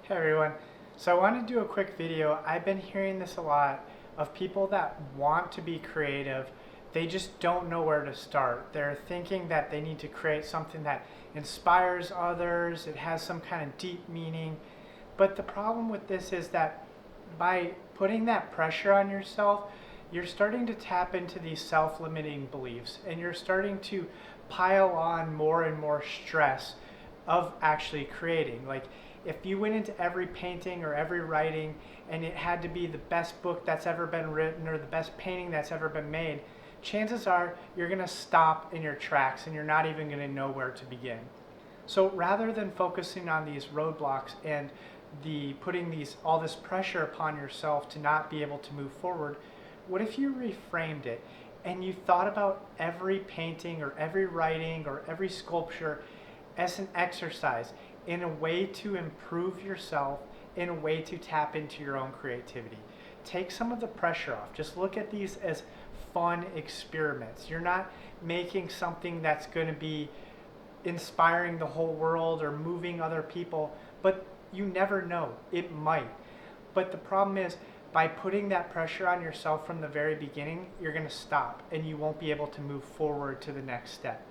Hey everyone. So I wanted to do a quick video. I've been hearing this a lot of people that want to be creative. They just don't know where to start. They're thinking that they need to create something that inspires others. It has some kind of deep meaning. But the problem with this is that by putting that pressure on yourself, you're starting to tap into these self-limiting beliefs and you're starting to pile on more and more stress of actually creating. Like if you went into every painting or every writing and it had to be the best book that's ever been written or the best painting that's ever been made, chances are you're going to stop in your tracks and you're not even going to know where to begin. So rather than focusing on these roadblocks and putting all this pressure upon yourself to not be able to move forward, what if you reframed it and you thought about every painting or every writing or every sculpture as an exercise in a way to improve yourself, in a way to tap into your own creativity. Take some of the pressure off. Just look at these as fun experiments. You're not making something that's going to be inspiring the whole world or moving other people, but you never know. It might. But the problem is, by putting that pressure on yourself from the very beginning, you're going to stop and you won't be able to move forward to the next step.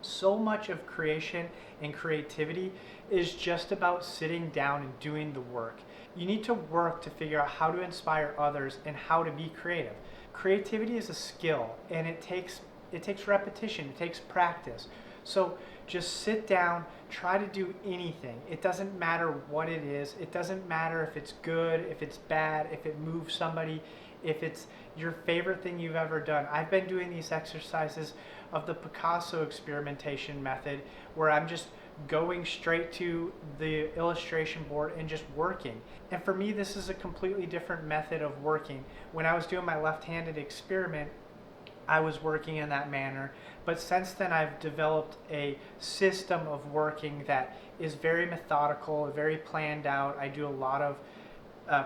So much of creation and creativity is just about sitting down and doing the work. You need to work to figure out how to inspire others and how to be creative. Creativity is a skill and it takes repetition, it takes practice. So just sit down, try to do anything. It doesn't matter what it is. It doesn't matter if it's good, if it's bad, if it moves somebody, if it's your favorite thing you've ever done. I've been doing these exercises of the Picasso experimentation method where I'm just going straight to the illustration board and just working. And for me, this is a completely different method of working. When I was doing my left-handed experiment, I was working in that manner, but since then I've developed a system of working that is very methodical, very planned out. I do a lot of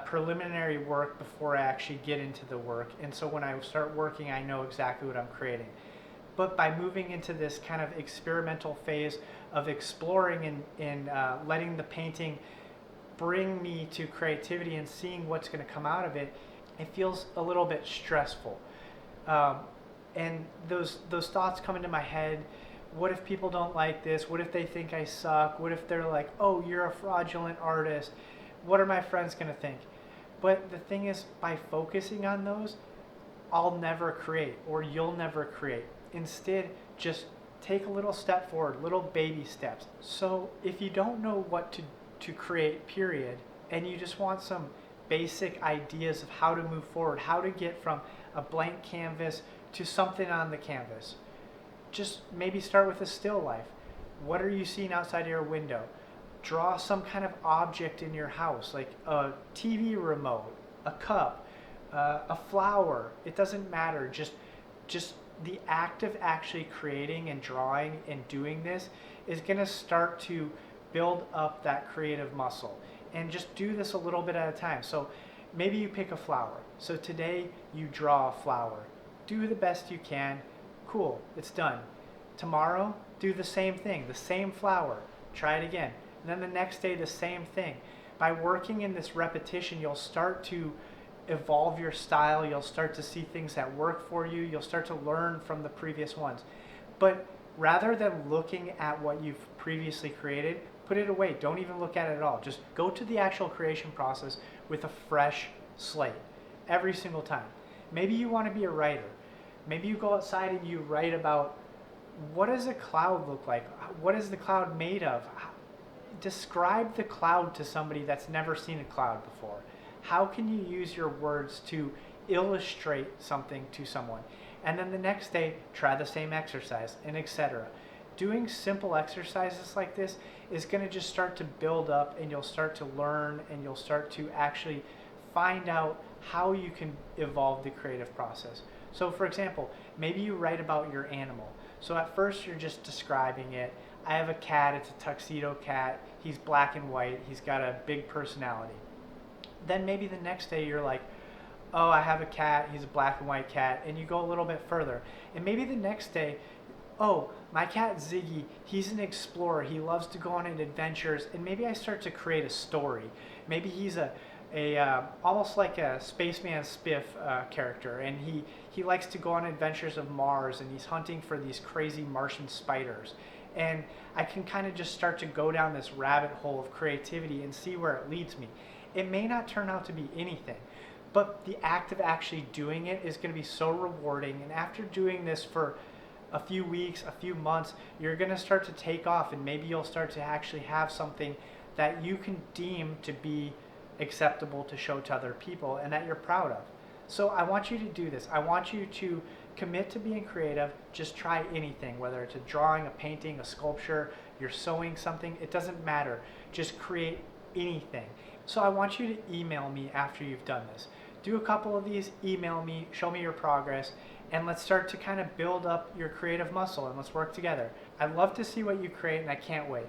preliminary work before I actually get into the work, and so when I start working, I know exactly what I'm creating. But by moving into this kind of experimental phase of exploring and letting the painting bring me to creativity and seeing what's going to come out of it, it feels a little bit stressful. And those thoughts come into my head. What if people don't like this? What if they think I suck? What if they're like, oh, you're a fraudulent artist? What are my friends going to think? But the thing is, by focusing on those, I'll never create, or you'll never create. Instead, just take a little step forward, little baby steps. So if you don't know what to create, period, and you just want some basic ideas of how to move forward, how to get from a blank canvas to something on the canvas, just maybe start with a still life. What are you seeing outside your window? Draw some kind of object in your house, like a TV remote, a cup, a flower. It doesn't matter. Just the act of actually creating and drawing and doing this is going to start to build up that creative muscle. And just do this a little bit at a time. So maybe you pick a flower. So today you draw a flower. Do the best you can. Cool, it's done. Tomorrow, do the same thing, the same flower. Try it again. And then the next day, the same thing. By working in this repetition, you'll start to evolve your style. You'll start to see things that work for you. You'll start to learn from the previous ones. But rather than looking at what you've previously created, put it away. Don't even look at it at all. Just go to the actual creation process with a fresh slate every single time. Maybe you want to be a writer. Maybe you go outside and you write about, what does a cloud look like? What is the cloud made of? Describe the cloud to somebody that's never seen a cloud before. How can you use your words to illustrate something to someone? And then the next day, try the same exercise, and etc. Doing simple exercises like this is going to just start to build up, and you'll start to learn, and you'll start to actually find out how you can evolve the creative process. So for example, maybe you write about your animal. So at first you're just describing it. I have a cat, it's a tuxedo cat. He's black and white, he's got a big personality. Then maybe the next day you're like, oh, I have a cat, he's a black and white cat, and you go a little bit further. And maybe the next day oh, my cat Ziggy, he's an explorer. He loves to go on adventures, and maybe I start to create a story. Maybe he's a almost like a Spaceman Spiff character, and he likes to go on adventures of Mars, and he's hunting for these crazy Martian spiders. And I can kind of just start to go down this rabbit hole of creativity and see where it leads me. It may not turn out to be anything, but the act of actually doing it is going to be so rewarding. And after doing this for a few weeks, a few months, you're going to start to take off, and maybe you'll start to actually have something that you can deem to be acceptable to show to other people and that you're proud of. So I want you to do this. I want you to commit to being creative. Just try anything, whether it's a drawing, a painting, a sculpture, you're sewing something, it doesn't matter. Just create anything. So I want you to email me after you've done this. Do a couple of these, email me, show me your progress, and let's start to kind of build up your creative muscle, and let's work together. I'd love to see what you create, and I can't wait.